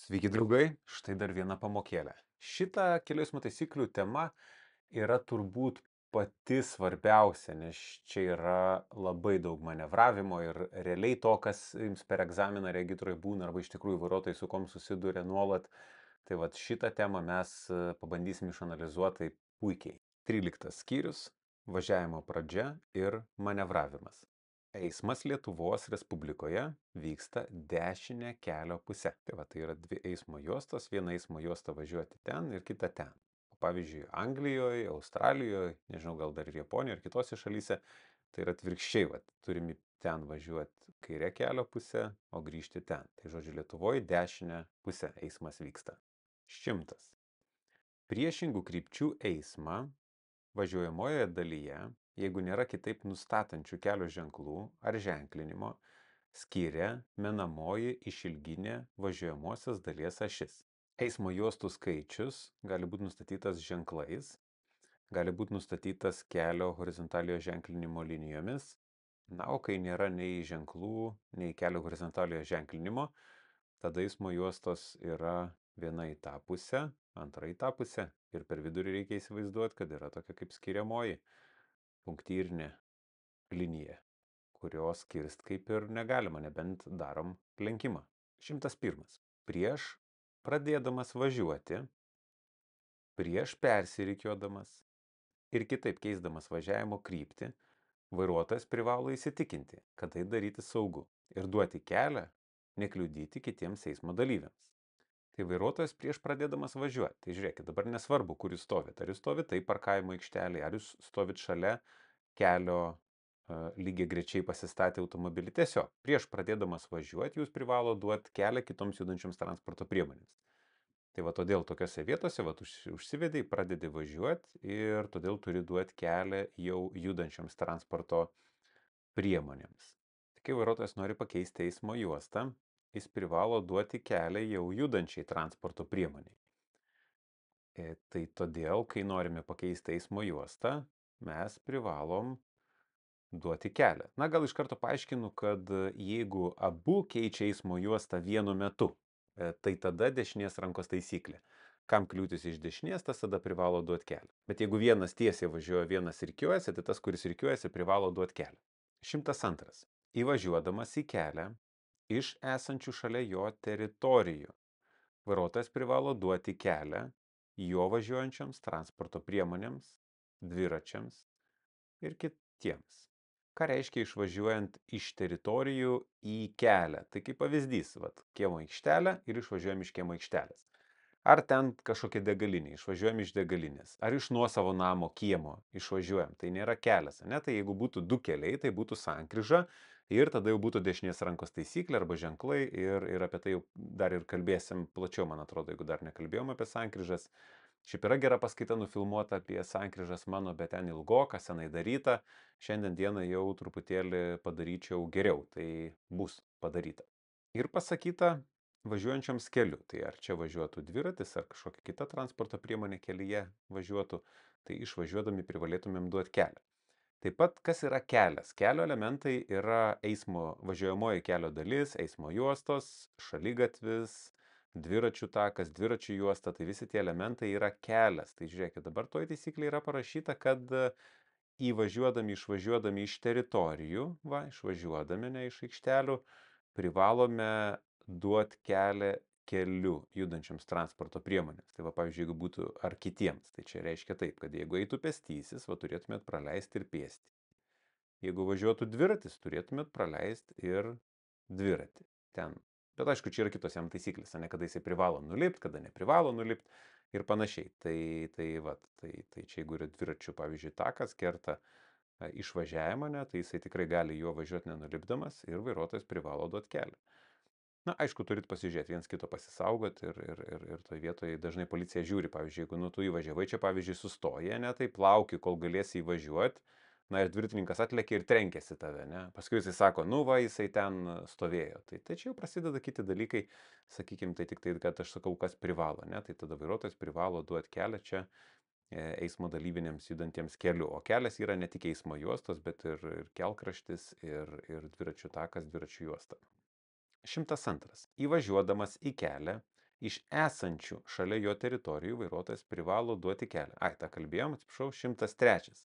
Sveiki, draugai, štai dar viena pamokėlė. Šita kelių eismo taisyklių tema yra turbūt pati svarbiausia, nes čia yra labai daug manevravimo ir realiai to, kas jums per egzaminą regitroje būna, arba iš tikrųjų vairuotojai su kom susiduria nuolat. Tai vat šitą temą mes pabandysim išanalizuoti puikiai. 13 skyrius - važiavimo pradžia ir manevravimas. Eismas Lietuvos Respublikoje vyksta dešinę kelio pusę. Tai yra dvi eismo juostos, viena eismo juosta važiuoti ten ir kita ten. Pavyzdžiui, Anglijoje, Australijoje, nežinau, gal dar ir Japonijoje ir kitose šalyse, tai yra atvirkščiai, turim ten važiuoti kairę kelio pusę, o grįžti ten. Tai žodžiu, Lietuvoje dešinę pusę eismas vyksta. 100. Priešingų krypčių eismą važiuojamojoje dalyje, jeigu nėra kitaip nustatančių kelio ženklų ar ženklinimo, skiria menamoji išilginė važiuojamosios dalies ašis. Eismo juostų skaičius gali būti nustatytas ženklais, gali būti nustatytas kelio horizontaliojo ženklinimo linijomis, na, o kai nėra nei ženklų, nei kelio horizontaliojo ženklinimo, tada eismo juostos yra viena į tą pusę, antra į tą pusę ir per vidurį reikia įsivaizduoti, kad yra tokia kaip skiriamoji punktyrinė linija, kurios kirst kaip ir negalima, nebent darom lenkimą. 101. Prieš pradėdamas važiuoti, prieš persirikiuodamas ir kitaip keisdamas važiavimo kryptį, vairuotojas privalo įsitikinti, kad tai daryti saugu ir duoti kelią, nekliudyti kitiems eismo dalyviams. Tai vairuotojas prieš pradėdamas važiuoti. Tai žiūrėkit, dabar nesvarbu, kur jūs stovit. Ar jūs stovit tai parkavimo aikštelėje, ar jūs stovit šalia kelio lygiai grečiai pasistatę automobilį. Tiesiog, prieš pradėdamas važiuoti, jūs privalo duoti kelią kitoms judančioms transporto priemonėms. Tai va todėl tokiose vietose užsivedai, pradedi važiuoti ir todėl turi duoti kelią jau judančioms transporto priemonėms. Kai vairuotojas nori pakeisti eismo juostą, jis privalo duoti kelią jau judančiai transporto priemoniai. Tai todėl, kai norime pakeisti eismo juostą, mes privalom duoti kelią. Na, gal iš karto paaiškinu, kad jeigu abu keičia eismo juostą vienu metu, tai tada dešinės rankos taisyklė. Kam kliūtis iš dešinės, tas tada privalo duoti kelią. Bet jeigu vienas tiesiai važiuoja, vienas rikiuojasi, tai tas, kuris rikiuojasi, privalo duoti kelią. 102. Įvažiuodamas į kelią iš esančių šalia jo teritorijų, vairuotojas privalo duoti kelią jo važiuojančiams transporto priemonėms, dviračiams ir kitiems. Ką reiškia išvažiuojant iš teritorijų į kelią? Tai kaip pavyzdys, kiemo aikštelė ir išvažiuojam iš kiemo aikštelės. Ar ten kažkokia degalinė, išvažiuojam iš degalinės. Ar iš nuosavo namo kiemo išvažiuojam. Tai nėra kelias, ne? Tai jeigu būtų du keliai, tai būtų sankryža ir tada jau būtų dešinės rankos taisyklė arba ženklai ir apie tai jau dar ir kalbėsim plačiau, man atrodo, jeigu dar nekalbėjom apie sankryžas. Šiaip yra gera paskaita nufilmuota apie sankryžas mano, bet ten ilgoka, senai daryta. Šiandien dieną jau truputėlį padaryčiau geriau, tai bus padaryta. Ir pasakyta važiuojančiams keliu. Tai ar čia važiuotų dviratis, ar kažkokia kita transporto priemonė kelyje važiuotų, tai išvažiuodami privalėtumėm duoti kelią. Taip pat, kas yra kelias? Kelio elementai yra eismo važiuojamoji kelio dalis, eismo juostos, šaligatvis, dviračių takas, dviračių juosta, tai visi tie elementai yra kelias. Tai žiūrėkit, dabar toje taisyklėje yra parašyta, kad įvažiuodami, išvažiuodami iš teritorijų, išvažiuodami ne iš aikštelių, privalome duoti kelią keliu judančiams transporto priemonėms. Tai pavyzdžiui, jeigu būtų ar kitiems, tai čia reiškia taip, kad jeigu eitų pėstysis, turėtumėt praleisti ir pėsti. Jeigu važiuotų dviratis, turėtumėt praleisti ir dviratį ten. Bet aišku, čia yra kitos jam taisyklės, ne kada jisai privalo nulipti, kada neprivalo nulipti ir panašiai. Tai čia jeigu yra dviračių, pavyzdžiui, takas kerta išvažiavimą, tai jisai tikrai gali juo važiuoti nenulipdamas ir vairuotojas privalo duoti kelią. Na, aišku, turit pasižiūrėti, viens kito pasisaugot ir toj vietoje dažnai policija žiūri, pavyzdžiui, jeigu tu įvažiavai čia, pavyzdžiui, sustoja, tai lauki, kol galėsi įvažiuoti, na ir dviratininkas atlėkia ir trenkėsi tave, ne? Paskui jisai sako, jisai ten stovėjo. Tai čia jau prasideda kiti dalykai, sakykime, tai tik tai, kad aš sakau, kas privalo, ne? Tai tada vairuotojas privalo duoti kelią čia eismo dalyviniams judantiems keliu. O kelias yra ne tik eismo juostos, bet ir kelkraštis, ir dviračių takas, dviračių juosta. 102. Įvažiuodamas į kelią iš esančių šalia jo teritorijų vairuotojas privalo duoti kelią. Ai, tą kalbėjom, atsiprašau, 103.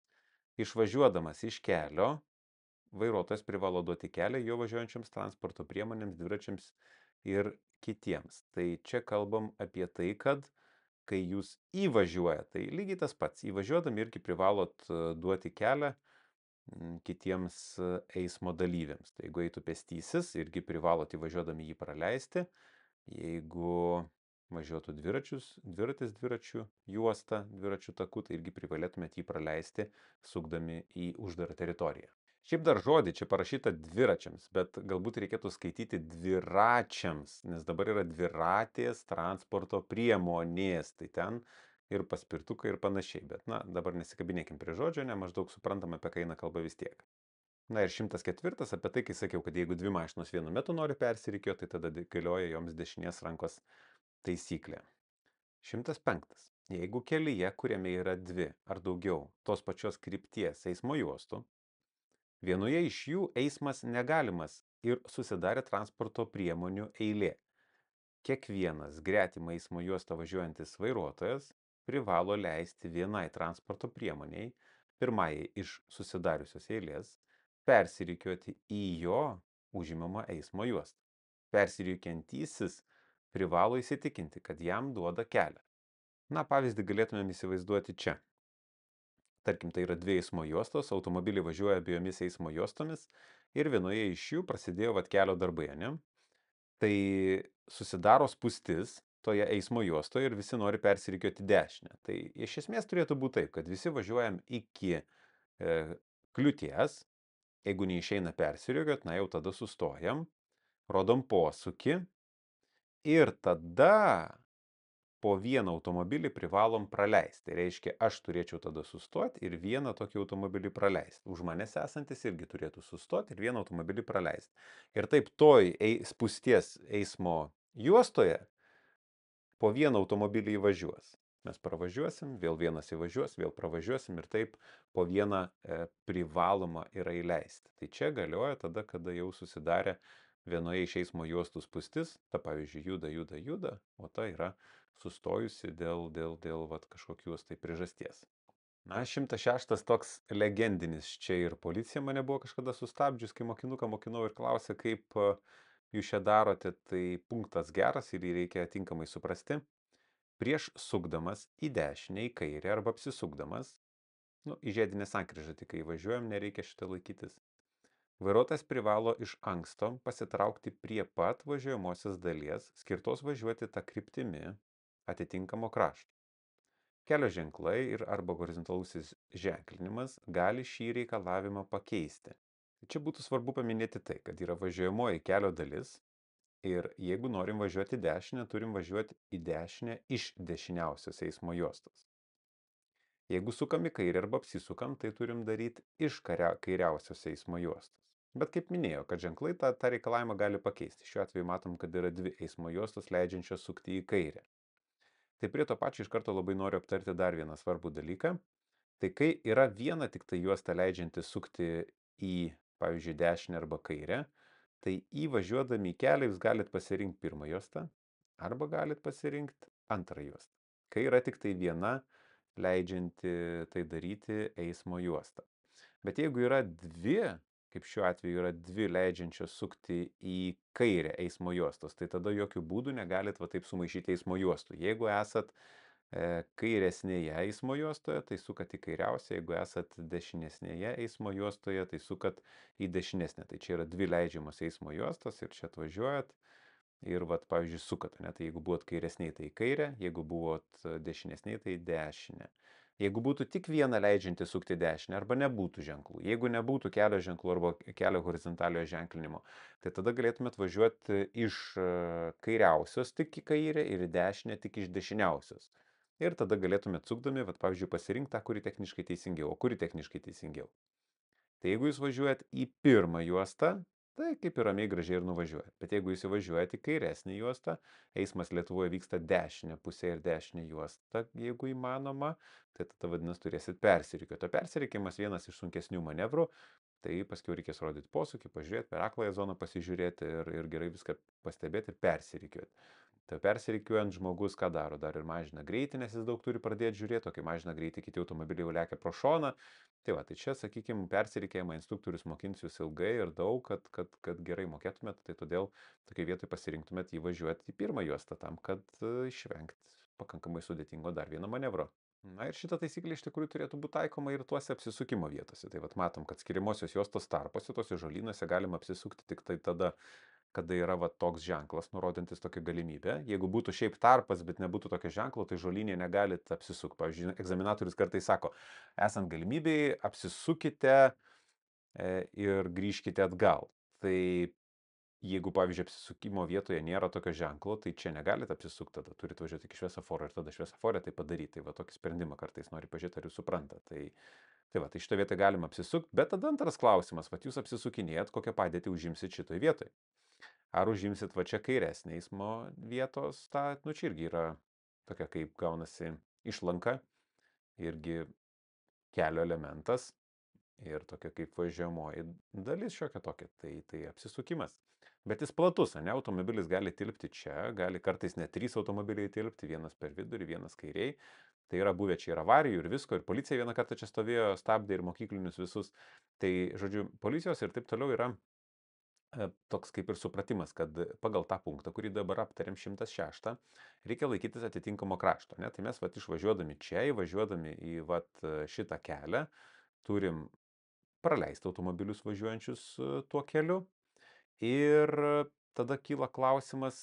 Išvažiuodamas iš kelio, vairuotojas privalo duoti kelią jo važiuojančiams transporto priemonėms, dviračiams ir kitiems. Tai čia kalbam apie tai, kad kai jūs įvažiuojate, tai lygiai tas pats, įvažiuodami irgi privalot duoti kelią kitiems eismo dalyviams. Tai jeigu eitų pėstysis, irgi privalot įvažiuodami jį praleisti. Jeigu važiuotų dviratis dviračių juosta, dviračių taku, tai irgi privalėtumėt jį praleisti, sukdami į uždarą teritoriją. Šiaip dar žodį čia parašyta dviračiams, bet galbūt reikėtų skaityti dviračiams, nes dabar yra dviratės transporto priemonės, tai ten ir paspirtukai ir panašiai. Bet na, dabar nesikabinėkim prie žodžio, ne maždaug suprantam, apie ką eina kalba vis tiek. Na ir 104 apie tai, kai sakiau, kad jeigu dvi mašinos vienu metu nori persirikiuoti, tai tada galioja joms dešinės rankos taisyklė. 105. Jeigu kelyje, kuriame yra dvi ar daugiau tos pačios krypties eismo juostų, vienoje iš jų eismas negalimas ir susidarė transporto priemonių eilė. Kiekvienas gretimą eismo juostą važiuojantis vairuotojas privalo leisti vienai transporto priemoniai, pirmajai iš susidariusios eilės, persirikiuoti į jo užimamą eismo juostą. Persirikiantysis privalo įsitikinti, kad jam duoda kelią. Na, pavyzdį galėtumėm įsivaizduoti čia. Tarkim, tai yra dvi eismo juostos, automobiliai važiuoja abiejomis eismo juostomis ir vienoje iš jų prasidėjo kelio darbai, ne? Tai susidaro spūstis toje eismo juostoje ir visi nori persirikiuoti dešinę. Tai iš esmės turėtų būti taip, kad visi važiuojam iki kliūties, jeigu neišeina persirikiuoti, na jau tada sustojam, rodom posūkį ir tada po vieną automobilį privalom praleisti. Tai reiškia, aš turėčiau tada sustoti ir vieną tokį automobilį praleisti. Už manęs esantis irgi turėtų sustoti ir vieną automobilį praleisti. Ir taip toj spūsties eismo juostoje po vieną automobilį įvažiuos. Mes pravažiuosim, vėl vienas įvažiuos, vėl pravažiuosim ir taip po vieną privaloma yra įleisti. Tai čia galioja tada, kada jau susidarė vienoje iš eismo juostų spūstis, ta pavyzdžiui juda, o ta yra sustojusi dėl kažkokios tai priežasties. Na, 106 toks legendinis, čia ir policija mane buvo kažkada sustabdžius, kai mokinuką mokinau ir klausė, kaip jūs čia darote, tai punktas geras ir jį reikia tinkamai suprasti. Prieš sukdamas į dešinę, į kairę arba apsisukdamas, į žiedinę sankryžą tik kai važiuojam, nereikia šitą laikytis. Vairuotojas privalo iš anksto pasitraukti prie pat važiuojamosios dalies, skirtos važiuoti tą kryptimi atitinkamo krašto. Kelio ženklai ir arba horizontalusis ženklinimas gali šį reikalavimą pakeisti. Čia būtų svarbu paminėti tai, kad yra važiuojamoji kelio dalis ir jeigu norim važiuoti į dešinę, turim važiuoti į dešinę iš dešiniausios eismo juostos. Jeigu sukam į kairę arba apsisukam, tai turim daryti iš kairiausios eismo juostos. Bet kaip minėjau, kad ženklai tą reikalavimą gali pakeisti. Šiuo atveju matom, kad yra dvi eismo juostos leidžiančios sukti į kairę. Tai prie to pačio iš karto labai noriu aptarti dar vieną svarbų dalyką. Tai kai yra viena tik tai juosta leidžianti sukti į, pavyzdžiui, dešinę arba kairę, tai įvažiuodami į kelią jūs galite pasirinkti pirmą juostą arba galite pasirinkti antrą juostą. Kai yra tik tai viena leidžianti tai daryti eismo juosta. Bet jeigu yra dvi, kaip šiuo atveju yra dvi leidžiančios sukti į kairę eismo juostos, tai tada jokių būdų negalit taip sumaišyti eismo juostų. Jeigu esat kairesnėje eismo juostoje, tai sukat į kairiausią, jeigu esat dešinesnėje eismo juostoje, tai sukat į dešinesnę. Tai čia yra dvi leidžiamos eismo juostos ir čia atvažiuojat ir, pavyzdžiui, sukat, ne? Tai jeigu buvot kairesniai, tai į kairę, jeigu buvot dešinesniai, tai į dešinę. Jeigu būtų tik viena leidžianti sukti dešinę arba nebūtų ženklų, jeigu nebūtų kelio ženklų arba kelio horizontaliojo ženklinimo, tai tada galėtumėt važiuoti iš kairiausios tik į kairę ir į dešinę tik iš dešiniausios. Ir tada galėtumėt sukdami, pavyzdžiui, pasirinkti tą, kuri techniškai teisingiau. O kuri techniškai teisingiau? Tai jeigu jūs važiuojat į pirmą juostą, tai kaip ir ramiai gražiai ir nuvažiuojat. Bet jeigu jūs įvažiuojat į kairesnį juostą, eismas Lietuvoje vyksta dešinė pusė ir dešinė juosta, jeigu įmanoma, tai tada vadinasi turėsit persirikiuoti. O persirikimas vienas iš sunkesnių manevrų, tai paskui reikės rodyti posūkį, pažiūrėti, per akląją zoną pasižiūrėti ir gerai viską pastebėti ir persirikiuoti. Tai persirikiuojant žmogus ką daro? Dar ir mažina greitį, nes jis daug turi pradėti žiūrėti, o kai mažina greitį, kiti automobiliai jau lekia pro šoną. Tai va, tai čia, sakykime, persirikėjimą instruktorius mokins jūs ilgai ir daug, kad gerai mokėtumėt, tai todėl tokiai vietoj pasirinktumėt įvažiuoti į pirmą juostą tam, kad išvengti pakankamai sudėtingo dar vieno manevro. Na ir šita taisyklė iš tikrųjų turėtų būti taikoma ir tuose apsisukimo vietose. Tai vat matom, kad skiriamosios juostos tarpuose, tose žolynuose galima apsisukti tik tai tada, kada yra va toks ženklas, nurodantis tokią galimybę. Jeigu būtų šiaip tarpas, bet nebūtų tokio ženklo, tai žolynė negalit apsisukti. Pavyzdžiui, egzaminatorius kartais sako, esant galimybei, apsisukite ir grįžkite atgal. Tai jeigu, pavyzdžiui, apsisukimo vietoje nėra tokio ženklo, tai čia negalite apsisukti, tada turite važiuoti iki šviesoforo ir tada šviesoforė tai padaryti. Tai va tokį sprendimą kartais nori pažiūrėti, ar jūs supranta. Tai va, tai šitą vietą galima apsisukti, bet tada antras klausimas, va jūs apsisukinėjat, kokią padėtį užimsit šitoj vietoj. Ar užimsit va čia kairesnė eismo vietos, nu čia irgi yra tokia kaip gaunasi išlanka, irgi kelio elementas ir tokia kaip važiuojamoji dalis šiokia tokia, tai apsisukimas. Bet jis platus, ne, automobilis gali tilpti čia, gali kartais net 3 automobiliai tilpti, vienas per vidurį, vienas kairiai. Tai yra buvę čia ir avarijų, ir visko, ir policija vieną kartą čia stovėjo, stabdė ir mokyklinius visus. Tai, žodžiu, policijos ir taip toliau yra toks kaip ir supratimas, kad pagal tą punktą, kurį dabar aptarėm 106, reikia laikytis atitinkamo krašto. Ne? Tai mes vat, išvažiuodami čia, įvažiuodami į vat, šitą kelią, turim praleisti automobilius važiuojančius tuo keliu. Ir tada kyla klausimas,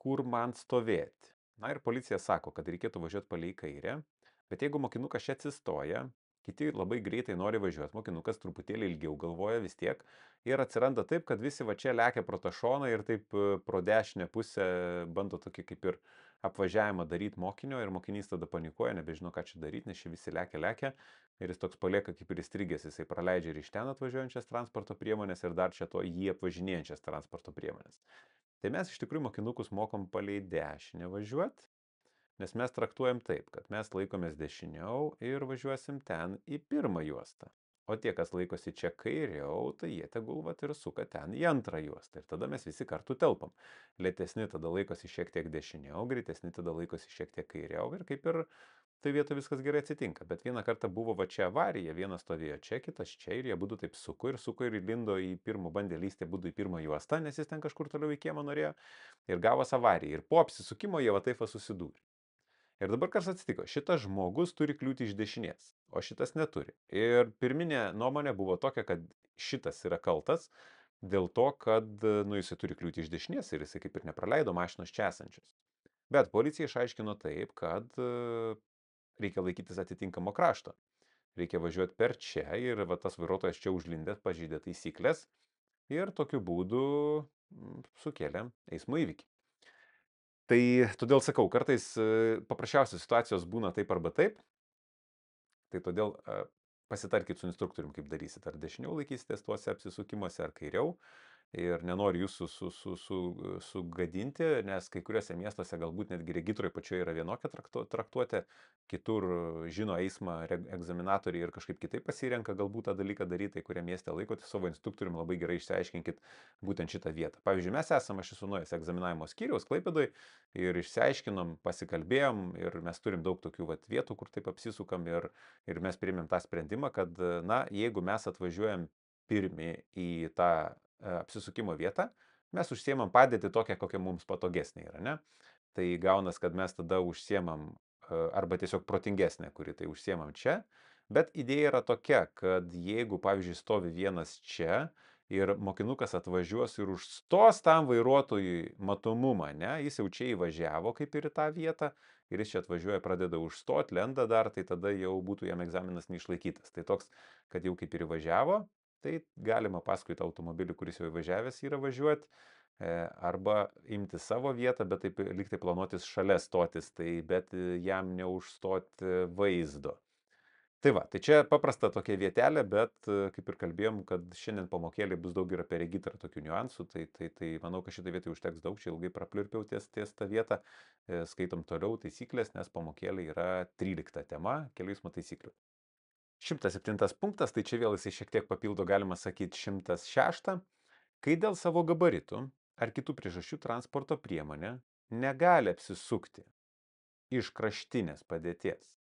kur man stovėti. Na ir policija sako, kad reikėtų važiuoti palei kairę, bet jeigu mokinukas čia atsistoja, kiti labai greitai nori važiuoti, mokinukas truputėlį ilgiau galvoja vis tiek ir atsiranda taip, kad visi va čia lekia pro tą šoną ir taip pro dešinę pusę bando tokį kaip ir apvažiavimą daryti mokinio ir mokinys tada panikuoja, nebežino, ką čia daryti, nes čia visi lekia ir jis toks palieka kaip ir įstrigęs, jisai praleidžia ir iš ten atvažiuojančias transporto priemonės ir dar čia to jį apvažinėjančias transporto priemonės. Tai mes iš tikrųjų mokinukus mokom palei dešinę važiuoti, nes mes traktuojam taip, kad mes laikomės dešiniau ir važiuosim ten į pirmą juostą. O tie, kas laikosi čia kairiau, tai jie tegul vat ir suka ten į antrą juostą. Ir tada mes visi kartu telpam. Lėtesni tada laikosi šiek tiek dešiniau, greitesni tada laikosi šiek tiek kairiau ir kaip ir tai vietoj viskas gerai atsitinka. Bet vieną kartą buvo va čia avarija, vienas stovėjo čia, kitas čia ir jie būdu taip suko ir lindo į pirmą, bandė lysti būdu į pirmą juostą, nes jis ten kažkur toliau į kiemą norėjo ir gavos avariją. Ir po apsisukimo jie va taip va susidūrė. Ir dabar kas atsitiko? Šitas žmogus turi kliūti iš dešinės, o šitas neturi. Ir pirminė nuomonė buvo tokia, kad šitas yra kaltas dėl to, kad nu, jisai turi kliūti iš dešinės ir jisai kaip ir nepraleido mašinos čia esančios. Bet policija išaiškino taip, kad reikia laikytis atitinkamo krašto. Reikia važiuoti per čia ir va, tas vairuotojas čia užlindęs pažeidė taisyklės ir tokiu būdu sukėlė eismo įvykį. Tai todėl sakau, kartais paprasčiausios situacijos būna taip arba taip. Tai todėl pasitarkit su instruktorium, kaip darysit. Ar dešiniau laikysitės tuose apsisukimuose, ar kairiau. Ir nenoriu jūsų sugadinti, nes kai kuriuose miestuose galbūt netgi regitroje pačioje yra vienokia traktuotė, kitur žino eismą egzaminatoriai ir kažkaip kitaip pasirenka galbūt tą dalyką daryti, tai kurie mieste laikote savo instruktorium, labai gerai išsiaiškinkit būtent šitą vietą. Pavyzdžiui, mes esame, aš esu nuėjęs egzaminavimo skyriaus Klaipėdoj ir išsiaiškinom, pasikalbėjom ir mes turim daug tokių vat, vietų, kur taip apsisukam ir mes priėmėm tą sprendimą, kad, na, jeigu mes atvažiuojam pirmi į tą apsisukimo vietą, mes užsiemam padėti tokią, kokia mums patogesnė yra, ne? Tai gaunas, kad mes tada užsiemam arba tiesiog protingesnė, kuri tai užsiemam čia, bet idėja yra tokia, kad jeigu, pavyzdžiui, stovi vienas čia ir mokinukas atvažiuos ir užstos tam vairuotojui matomumą, ne, jis jau čia įvažiavo kaip ir į tą vietą ir jis čia atvažiuoja, pradeda užstot, lenda dar, tai tada jau būtų jam egzaminas neišlaikytas. Tai toks, kad jau kaip ir įvažiavo, tai galima paskui tą automobilį, kuris jau įvažiavęs yra važiuoti, arba imti savo vietą, bet taip liktai planuotis šalia stotis, tai bet jam neužstoti vaizdo. Tai va, tai čia paprasta tokia vietelė, bet kaip ir kalbėjom, kad šiandien pamokėlė bus daug ir apie regitrą tokių niuansų, tai manau, kad šitą vietą užteks daug, čia ilgai prapliurpiau ties tą vietą, skaitom toliau taisyklės, nes pamokėlė yra 13 tema kelių eismo taisyklių. 107 punktas, tai čia vėl jisai šiek tiek papildo, galima sakyti, 106. Kai dėl savo gabaritų ar kitų priežasčių transporto priemonė negali apsisukti iš kraštinės padėties.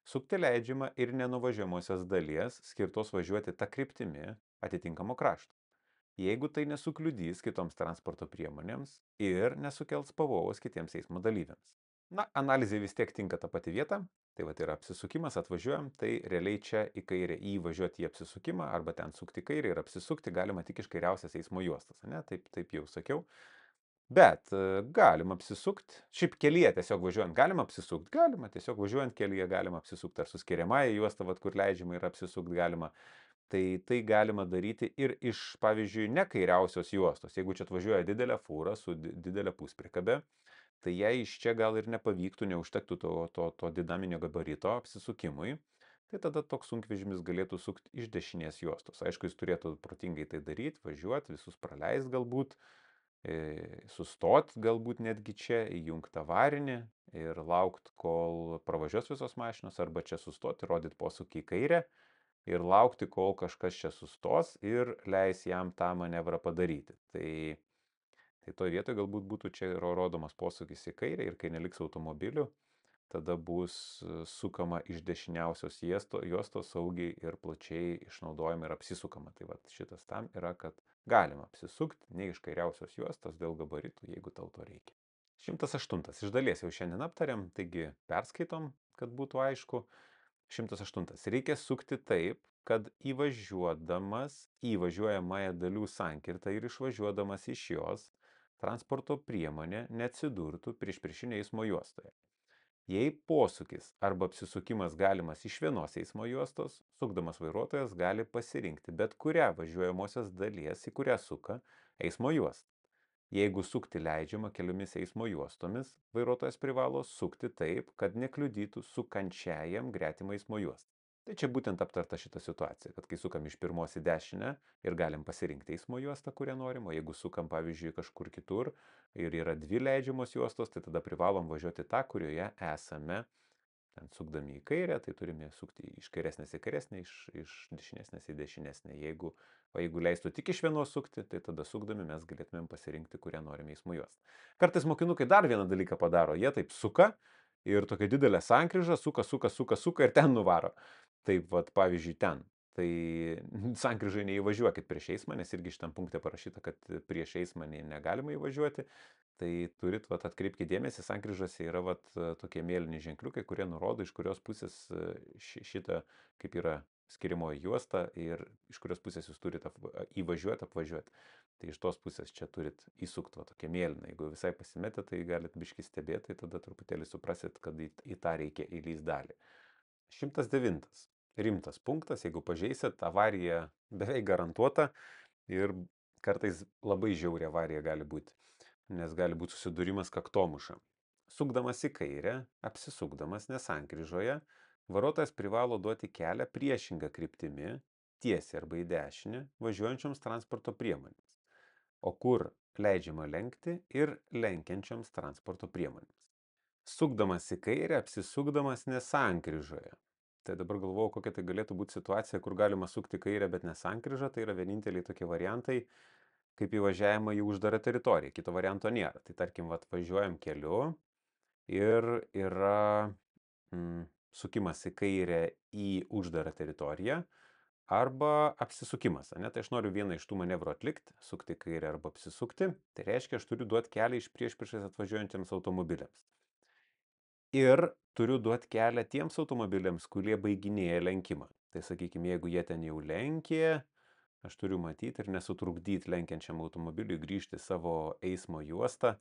Sukti leidžiama ir nenuvažiuojamosios dalies, skirtos važiuoti tą kryptimi atitinkamo krašto, jeigu tai nesukliudys kitoms transporto priemonėms ir nesukels pavojaus kitiems eismo dalyviams. Na, analizė vis tiek tinka tą patį vietą, tai va yra apsisukimas, atvažiuojam, tai realiai čia į kairę įvažiuoti į apsisukimą arba ten sukti kairę ir apsisukti galima tik iš kairiausios eismo juostos, ne? Taip jau sakiau. Bet galima apsisukti, šiaip kelyje tiesiog važiuojant galima apsisukti, galima, tiesiog važiuojant kelyje galima apsisukti, ar su skiriamąja juosta, vat, kur leidžiama yra apsisukti galima. Tai galima daryti ir iš, pavyzdžiui, ne kairiausios juostos. Jeigu čia atvažiuoja didelė fūra su didelė puspriekabe, tai jei iš čia gal ir nepavyktų, neužtektų to dinaminio gabarito apsisukimui, tai tada toks sunkvežimis galėtų sukti iš dešinės juostos. Aišku, jis turėtų protingai tai daryti, važiuoti, visus praleist galbūt, sustot galbūt netgi čia, įjungti avarinį ir laukti, kol pravažiuos visos mašinos, arba čia sustoti, rodyti posūkį į kairę ir laukti, kol kažkas čia sustos ir leis jam tą manevrą padaryti. Tai toje vietoje galbūt būtų čia rodomas posūkis į kairę ir kai neliks automobilių, tada bus sukama iš dešiniausios juostos saugiai ir plačiai išnaudojama ir apsisukama. Tai va šitas tam yra, kad galima apsisukti ne iš kairiausios juostos dėl gabaritų, jeigu tau to reikia. 108. Iš dalies jau šiandien aptariam, taigi perskaitom, kad būtų aišku. 108. Reikia sukti taip, kad įvažiuodamas į važiuojamąją dalių sankirtą ir išvažiuodamas iš jos, transporto priemonė neatsidurtų priešpriešinėje eismo juostoje. Jei posūkis arba apsisukimas galimas iš vienos eismo juostos, sukdamas vairuotojas gali pasirinkti bet kurią važiuojamosios dalies, į kurią suka eismo juostą. Jeigu sukti leidžiama keliomis eismo juostomis, vairuotojas privalo sukti taip, kad nekliudytų sukančiajam gretimą eismo juostą. Tai čia būtent aptarta šita situacija, kad kai sukam iš pirmos į dešinę ir galim pasirinkti eismo juostą, kurią norim, o jeigu sukam, pavyzdžiui, kažkur kitur ir yra dvi leidžiamos juostos, tai tada privalom važiuoti tą, kurioje esame. Ten sukdami į kairę, tai turime sukti iš kairesnės į kairesnę, iš dešinesnės į dešinesnę. O jeigu leistų tik iš vienos sukti, tai tada sukdami mes galėtumėm pasirinkti, kurią norime eismo juostą. Kartais mokinukai dar vieną dalyką padaro. Jie taip suka ir tokia didelė sankryža, suka ir ten nuvaro. Taip, vat, pavyzdžiui, ten. Tai sankryžai neįvažiuokit prieš eismą, nes irgi šitam punkte parašyta, kad prieš eismą negalima įvažiuoti. Tai turit, vat, atkreipkite dėmesį, sankryžose yra vat, tokie mėlyni ženkliukai, kurie nurodo, iš kurios pusės šitą, kaip yra skiriamoji juosta ir iš kurios pusės jūs turite įvažiuoti, apvažiuoti. Tai iš tos pusės čia turit įsukti, va, tokia mėlyna. Jeigu visai pasimetę, tai galit biški stebėti, tai tada truputėlį suprasit, kad į tą reikia įlys dalį. 109. Rimtas punktas, jeigu pažeisit, avarija beveik garantuota ir kartais labai žiauri avarija gali būti, nes gali būti susidūrimas kaktomuša. Sukdamas į kairę, apsisukdamas nesankryžoje, vairuotojas privalo duoti kelią priešingą kryptimi, tiesiai arba į dešinę, važiuojančioms transporto priemonėms, o kur leidžiama lenkti ir lenkiančioms transporto priemonėms. Sukdamas į kairę, apsisukdamas nesankryžoje. Tai dabar galvojau, kokia tai galėtų būti situacija, kur galima sukti kairę, bet nesankryžą, tai yra vieninteliai tokie variantai, kaip įvažiavimą į uždarą teritoriją. Kito varianto nėra. Tai tarkim, vat, važiuojam keliu ir yra sukimas į kairę į uždarą teritoriją arba apsisukimas. Ne? Tai aš noriu vieną iš tų manevrų atlikti, sukti į kairę arba apsisukti. Tai reiškia, aš turiu duoti kelią iš priešais atvažiuojantiems automobiliams. Ir turiu duoti kelią tiems automobiliams, kurie baiginėja lenkimą. Tai sakykime, jeigu jie ten jau lenkė, aš turiu matyti ir nesutrukdyti lenkiančiam automobiliui grįžti savo eismo juostą,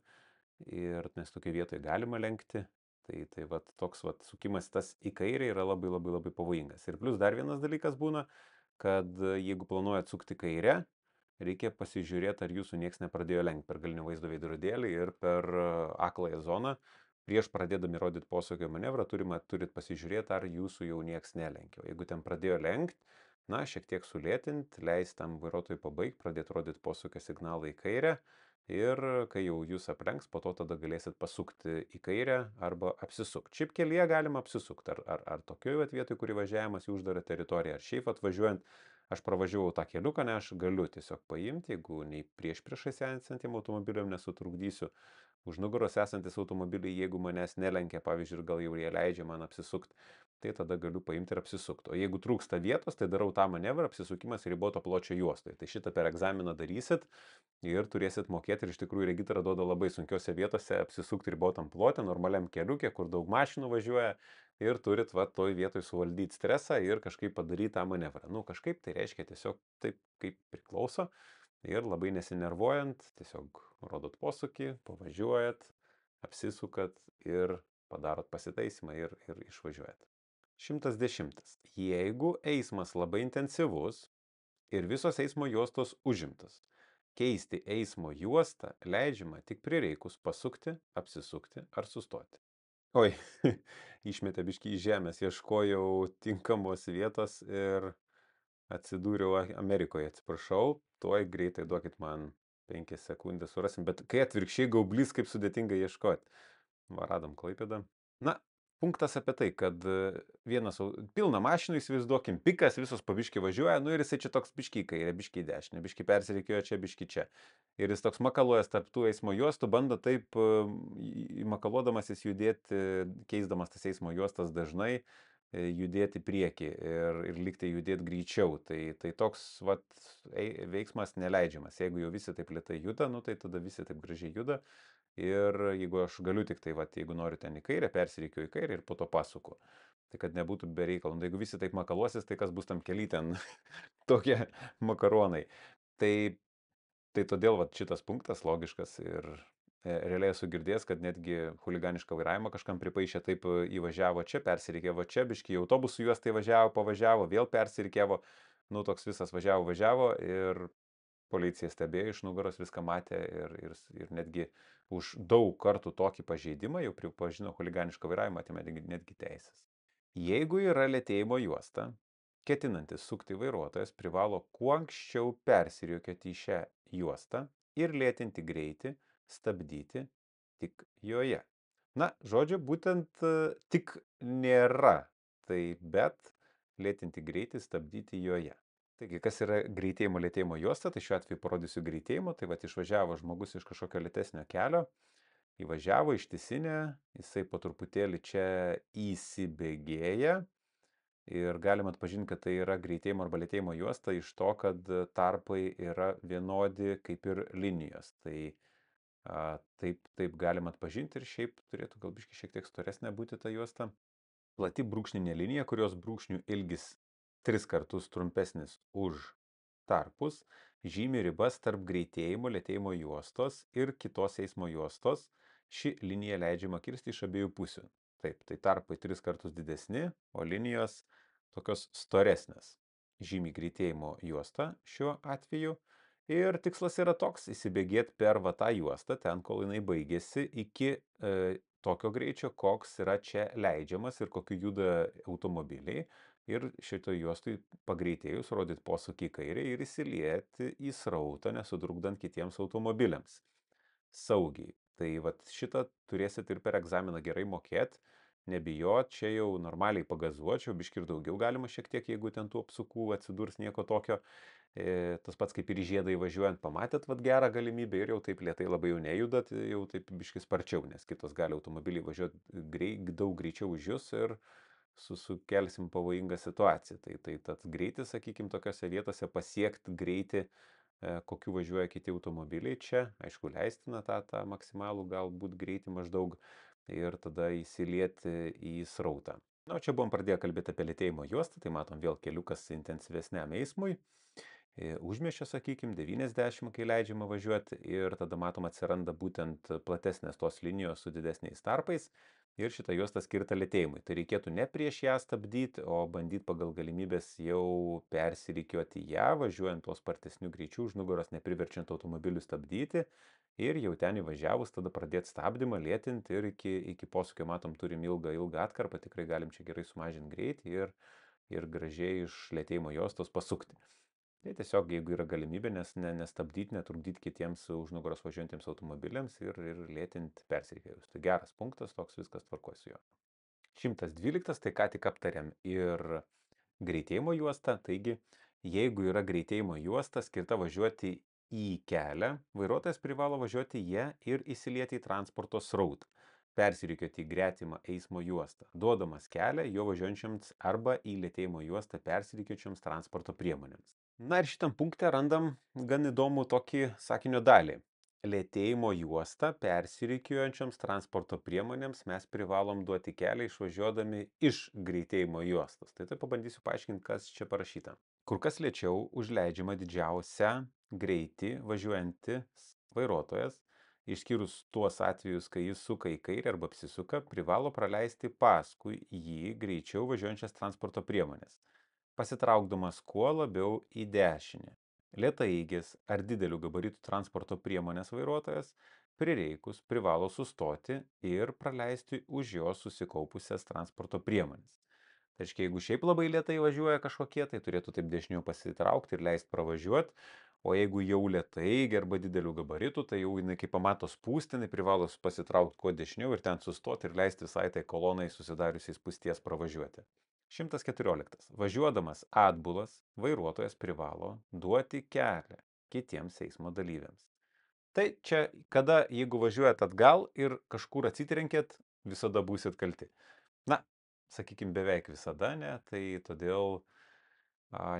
nes tokia vietoje galima lenkti. Tai vat, toks vat, sukimas tas į kairę yra labai labai labai pavojingas. Ir plus dar vienas dalykas būna, kad jeigu planuojat sukti kairę, reikia pasižiūrėti, ar jūsų nieks nepradėjo lenkti per galinio vaizdo veidrodėlį ir per akląją zoną. Prieš pradėdami rodyti posūkio manevrą turit pasižiūrėti, ar jūsų jau nieks nelenkia. O jeigu ten pradėjo lenkti, na, šiek tiek sulėtinti, leisti tam vairuotojui pabaigti, pradėti rodyti posūkio signalą į kairę ir kai jau jūs aplenks, po to tada galėsit pasukti į kairę arba apsisukti. Šiaip kelyje galima apsisukti, ar tokioje vietoje, kur įvažiavimas į uždarą teritoriją, ar šiaip atvažiuojant, aš pravažiavau tą keliuką, ne, aš galiu tiesiog paimti, jeigu nei priešais esantiem automobiliam nesutrukdysiu, už nugaros esantis automobiliai, jeigu manęs nelenkia, pavyzdžiui, ir gal jau jie leidžia man apsisukti, tai tada galiu paimti ir apsisukti. O jeigu trūksta vietos, tai darau tą manevrą, apsisukimas riboto pločio juostoje. Tai šitą per egzaminą darysit ir turėsit mokėti. Ir iš tikrųjų regitra duoda labai sunkiose vietose apsisukti ribotam plote, normaliam keliukė, kur daug mašinų važiuoja. Ir turit va toj vietoj suvaldyti stresą ir kažkaip padaryti tą manevrą. Nu, kažkaip tai reiškia tiesiog taip, kaip priklauso. Ir labai nesinervuojant, tiesiog rodot posūkį, pavažiuojat, apsisukat ir padarot pasitaisimą ir išvažiuojat. 110. Jeigu eismas labai intensyvus ir visos eismo juostos užimtos, keisti eismo juostą leidžiama tik prireikus pasukti, apsisukti ar sustoti. Oi, išmetė biškį į žemės, ieškojau tinkamos vietos ir atsidūriau Amerikoje, atsiprašau, tuoj greitai duokit man 5 sekundės surasim, bet kai atvirkščiai gaublys, kaip sudėtinga ieškoti. Radom Klaipėdą. Na, punktas apie tai, kad pilna mašinų, įsivaizduokim, pikas, visos pabiški važiuoja, nu ir jisai čia toks biški kairė, biški dešinė, biški persireikėjo čia, biški čia. Ir jis toks makaluojas tarp tų eismo juostų, bando taip makaluodamas judėti, keisdamas tas eismo juostas dažnai, judėti prieki ir liktai judėti greičiau. Tai toks vat, veiksmas neleidžiamas. Jeigu jau visi taip lietai juda, nu, tai tada visi taip gražiai juda. Ir jeigu aš galiu tik tai, vat, jeigu noriu ten į kairę, persireikiu į kairę ir po to pasuku. Tai kad nebūtų be reikalo. Nu, jeigu visi taip makaluosis, tai kas bus tam kely ten tokie makaronai. Tai todėl vat, šitas punktas logiškas ir realiai esu girdėjęs, kad netgi huliganišką vairavimą kažkam pripaišė, taip įvažiavo čia, persirikėvo čia, biškai autobusų juos tai važiavo, pavažiavo, vėl persirikėvo, nu toks visas važiavo ir policija stebėjo iš nugaros, viską matė ir netgi už daug kartų tokį pažeidimą jau pripažino huliganišką vairavimą, atėmė netgi teisės. Jeigu yra lėtėjimo juosta, ketinantis sukti vairuotojas privalo kuo anksčiau persirikiuoti į šią juostą ir lėtinti greitį, stabdyti tik joje. Na, žodžiu, būtent tik nėra, tai bet lėtinti greitį, stabdyti joje. Taigi, kas yra greitėjimo lėtėjimo juosta, tai šiuo atveju parodysiu greitėjimo, tai va išvažiavo žmogus iš kažkokio lėtesnio kelio, įvažiavo ištisinę, jisai po truputėlį čia įsibėgėja ir galima atpažinti, kad tai yra greitėjimo arba lėtėjimo juosta iš to, kad tarpai yra vienodi kaip ir linijos. Taip galima atpažinti ir šiaip turėtų gal biškai šiek tiek storesnė būti ta juosta. Plati brūkšninė linija, kurios brūkšnių ilgis 3 kartus trumpesnis už tarpus, žymi ribas tarp greitėjimo, lėtėjimo juostos ir kitos eismo juostos. Ši linija leidžiama kirsti iš abiejų pusių. Taip, tai tarpai 3 kartus didesni, o linijos tokios storesnės. Žymi greitėjimo juostą šiuo atveju. Ir tikslas yra toks - įsibėgėti per va tą juostą, ten kol jinai baigėsi, iki tokio greičio, koks yra čia leidžiamas ir kokiu juda automobiliai. Ir šitoj juostui pagreitėjus rodyti posūkį į kairę ir įsilieti į srautą, nesutrukdant kitiems automobiliams. Saugiai. Tai vat šitą turėsit ir per egzaminą gerai mokėti, nebijot, čia jau normaliai pagazuočiau, biški ir daugiau galima šiek tiek, jeigu ten tų apsukų atsidurs nieko tokio. Tas pats kaip ir į žiedą įvažiuojant, pamatėt vat gerą galimybę ir jau taip lietai labai jau nejudat, jau taip biški sparčiau, nes kitos gali automobiliai važiuoti daug greičiau už jūs ir sukelsim pavojingą situaciją. Tai tas greitis, sakykime, tokiose vietose pasiekti greitį, kokiu važiuoja kiti automobiliai čia, aišku, leistina tą maksimalų galbūt greitį maždaug ir tada įsilieti į srautą. Na, čia buvom pradėję kalbėti apie lėtėjimo juostą, tai matom vėl keliukas intensyvesniam eismui. Užmiesčio, sakykime, 90, kai leidžiama važiuoti ir tada matom atsiranda būtent platesnės tos linijos su didesniais tarpais ir šitą juostą skirtą lėtėjimui. Tai reikėtų ne prieš ją stabdyti, o bandyti pagal galimybės jau persirikiuoti ją, važiuojant tuos spartesnių greičių, už nugaros nepriverčiant automobilių stabdyti ir jau ten įvažiavus tada pradėti stabdymą, lėtinti ir iki posūkio matom turim ilgą atkarpą, tikrai galim čia gerai sumažinti greitį ir gražiai iš lėtėjimo juostos pasukti. Tai tiesiog, jeigu yra galimybė, nestabdyti, netrukdyti kitiems už nugaros važiuojantiems automobiliams ir lėtinti persirikiavus. Tai geras punktas, toks viskas tvarkoja su juo. 112, tai ką tik aptarėm ir greitėjimo juosta. Taigi, jeigu yra greitėjimo juosta skirta važiuoti į kelią, vairuotojas privalo važiuoti ją ir įsilieti į transporto srautą, persirikiuoti į gretimą eismo juostą, duodamas kelią jo važiuojančiams arba į lėtėjimo juostą persirikiuojančiams transporto priemonėms. Na ir šitam punkte randam gan įdomų tokį sakinio dalį. Lėtėjimo juostą persirikiuojančioms transporto priemonėms mes privalom duoti kelią išvažiuodami iš greitėjimo juostos. Tai pabandysiu paaiškinti, kas čia parašyta. Kur kas lėčiau užleidžiama didžiausią greitį važiuojantis vairuotojas, išskyrus tuos atvejus, kai jis suka į kairę arba apsisuka, privalo praleisti paskui jį greičiau važiuojančias transporto priemonės, pasitraukdamas kuo labiau į dešinę. Lėtaeigis ar didelių gabaritų transporto priemonės vairuotojas prireikus privalo sustoti ir praleisti už jo susikaupusias transporto priemonės. Tai reiškia, jeigu šiaip labai lėtai važiuoja kažkokie, tai turėtų taip dešiniau pasitraukti ir leisti pravažiuoti, o jeigu jau lėtaigi arba didelių gabaritų, tai jau jinai, kai pamato spūstį, jinai privalo pasitraukti kuo dešiniau ir ten sustoti ir leisti visai tai kolonai susidariusiais spūsties pravažiuoti. 114. Važiuodamas atbulas, vairuotojas privalo duoti kelią kitiems eismo dalyviams. Tai čia, kada jeigu važiuojat atgal ir kažkur atsitrenkėt, visada būsit kalti. Na, sakykime, beveik visada, ne, tai todėl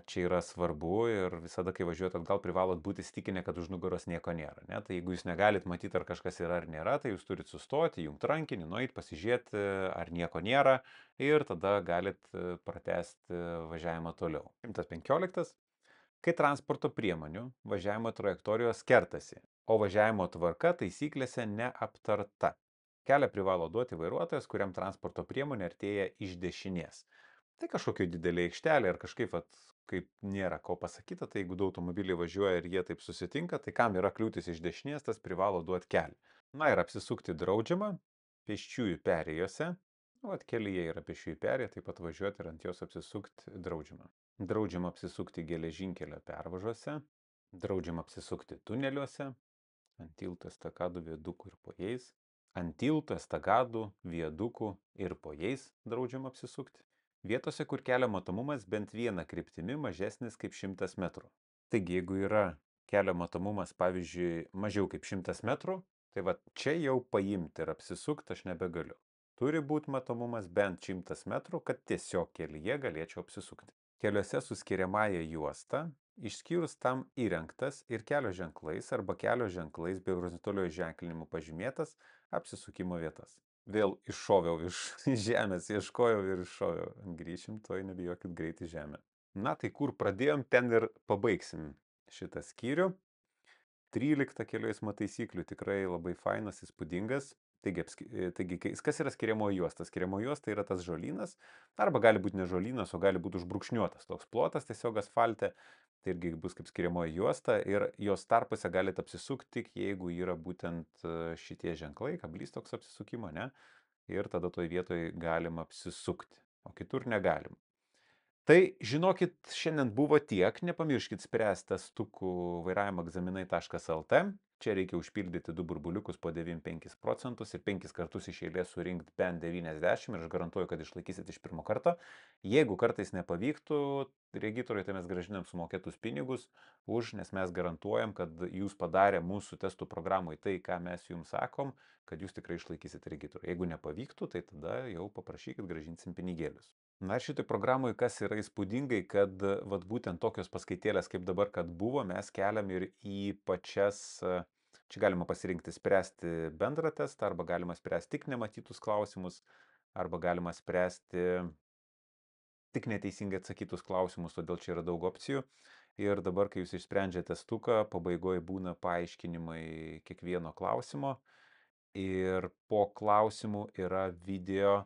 čia yra svarbu ir visada, kai važiuojat atgal, privalot būti įsitikinę, kad už nugaros nieko nėra. Ne? Tai jeigu jūs negalit matyti, ar kažkas yra ar nėra, tai jūs turit sustoti, jungti rankinį, nueiti, pasižiūrėti, ar nieko nėra ir tada galit pratęsti važiavimą toliau. 115. Kai transporto priemonių važiavimo trajektorijos kertasi, o važiavimo tvarka taisyklėse neaptarta. Kelią privalo duoti vairuotojas, kuriam transporto priemonė artėja iš dešinės. Tai kažkokio didelė aikštelė ar kažkaip, kaip nėra ko pasakyta, tai jeigu du automobiliai važiuoja ir jie taip susitinka, tai kam yra kliūtis iš dešinės, tas privalo duoti kelią. Na ir apsisukti draudžiama pėsčiųjų perėjose. Vat kelyje yra pėsčiųjų perėja, taip pat važiuoti ir ant jos apsisukti draudžiama. Draudžiama apsisukti geležinkelio pervažose, draudžiama apsisukti tuneliuose, ant tilto, estakadų, viadukų ir po jais, ant tilto, estakadų, viadukų ir po jais draudžiama apsisukti. Vietose, kur kelio matomumas bent viena kryptimi mažesnis kaip 100 metrų. Taigi, jeigu yra kelio matomumas, pavyzdžiui, mažiau kaip 100 metrų, tai va čia jau paimti ir apsisukti aš nebegaliu. Turi būti matomumas bent 100 metrų, kad tiesiog kelyje galėčiau apsisukti. Keliuose su skiriamąja juosta, išskyrus tam įrengtas ir kelio ženklais arba kelio ženklais bei horizontaliuoju ženklinimu pažymėtas apsisukimo vietas. Vėl iššoviau iš žemės, ieškojau ir iššoviau. Grįšim, toj nebijokit greit į žemę. Na tai kur pradėjom, ten ir pabaigsim šitą skyrių. 13 kelių eismo taisyklių tikrai labai fainas, įspūdingas. Taigi, kas yra skiriamoji juosta? Skiriamoji juosta yra tas žolynas, arba gali būti ne žolynas, o gali būti užbrukšniuotas toks plotas tiesiog asfalte. Tai irgi bus kaip skiriamoji juosta ir jos tarpuose galite apsisukti tik jeigu yra būtent šitie ženklai, kablys toks apsisukimo, ne? Ir tada toj vietoj galima apsisukti, o kitur negalim. Tai žinokit, šiandien buvo tiek, nepamirškit spręsti testukų vairavimo egzaminai.lt. Čia reikia užpildyti 2 burbuliukus po 95% ir 5 kartus iš eilės surinkti bent 90 ir aš garantuoju, kad išlaikysit iš pirmo karto. Jeigu kartais nepavyktų, regitroj, tai mes gražinam sumokėtus pinigus nes mes garantuojam, kad jūs padarė mūsų testų programui tai, ką mes jums sakom, kad jūs tikrai išlaikysit regitroj. Jeigu nepavyktų, tai tada jau paprašykit, gražinsim pinigėlius. Na ir šitai programui kas yra įspūdingai, kad vat būtent tokios paskaitėlės kaip dabar, kad buvo, mes keliam ir į pačias, čia galima pasirinkti spręsti bendrą testą, arba galima spręsti tik nematytus klausimus, arba galima spręsti tik neteisingai atsakytus klausimus, todėl čia yra daug opcijų. Ir dabar, kai jūs išsprendžiate testuką, pabaigoje būna paaiškinimai kiekvieno klausimo ir po klausimų yra video,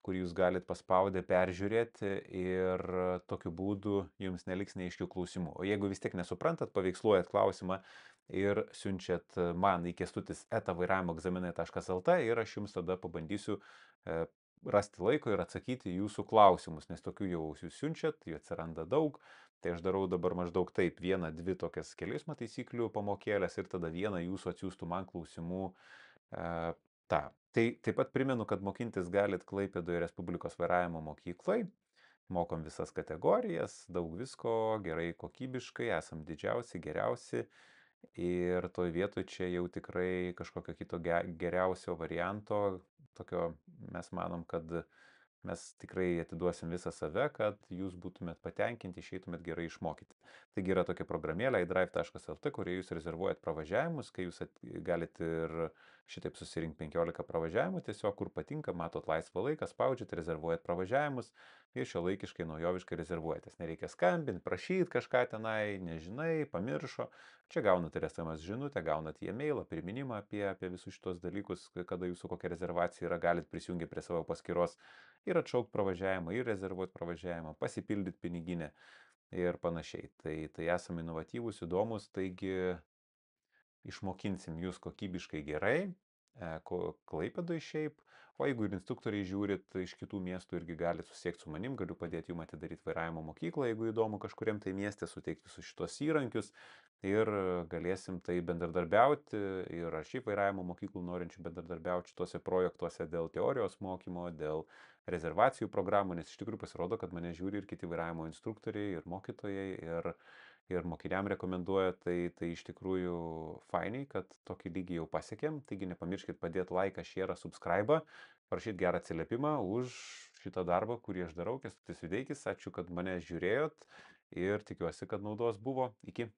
kur jūs galite paspaudę peržiūrėti ir tokiu būdu jums neliks neaiškių klausimų. O jeigu vis tiek nesuprantat, paveiksluojat klausimą ir siunčiat man į kestutis@vairavimoegzaminai.lt ir aš jums tada pabandysiu rasti laiko ir atsakyti jūsų klausimus, nes tokių jau jūs siunčiat, jų atsiranda daug. Tai aš darau dabar maždaug taip, 1-2 tokias kelių eismo taisyklių pamokėlės ir tada vieną jūsų atsiųstų man klausimų tą. Tai taip pat primenu, kad mokintis galit Klaipėdoje Respublikos vairavimo mokyklai. Mokom visas kategorijas, daug visko, gerai kokybiškai, esam didžiausi, geriausi. Ir toj vietoj čia jau tikrai kažkokio kito geriausio varianto, tokio mes manom, kad mes tikrai atiduosim visą save, kad jūs būtumėt patenkinti, išeitumėt gerai išmokyti. Taigi yra tokia programėlė iDrive.lt, kurioje jūs rezervuojat pravažiavimus, kai jūs galite ir šitaip susirinkti 15 pravažiavimų, tiesiog kur patinka, matot laisvą laiką, spaudžiat, rezervuojat pravažiavimus ir šiuolaikiškai, naujoviškai rezervuojatės. Nereikia skambinti, prašyti kažką tenai, nežinai, pamiršo. Čia gaunat ir SMS žinutę, gaunat e-mailą, priminimą apie visus šitos dalykus, kada jūsų kokia rezervacija yra, galit prisijungti prie savo paskyros ir atšaukti pravažiavimą, ir rezervuoti pravažiavimą, pasipildyti piniginę ir panašiai. Tai esame inovatyvūs, įdomus, taigi išmokinsim jūs kokybiškai gerai, Klaipėdoj šiaip, o jeigu ir instruktoriai žiūrit iš kitų miestų, irgi galite susiekti su manim, galiu padėti jums atidaryti vairavimo mokyklą, jeigu įdomu kažkuriam tai miestė, suteikti visus šitos įrankius ir galėsim tai bendradarbiauti ir aš šiaip vairavimo mokyklų norinčių bendradarbiauti šituose projektuose dėl teorijos mokymo, dėl rezervacijų programų, nes iš tikrųjų pasirodo, kad mane žiūri ir kiti vairavimo instruktoriai ir mokytojai ir mokiniam rekomenduoja, tai iš tikrųjų fainiai, kad tokį lygį jau pasiekėm, taigi nepamirškit padėti laiką, share, subscribe, parašyti gerą atsiliepimą už šitą darbą, kurį aš darau, Kęstutis Videikis, ačiū, kad mane žiūrėjot ir tikiuosi, kad naudos buvo. Iki.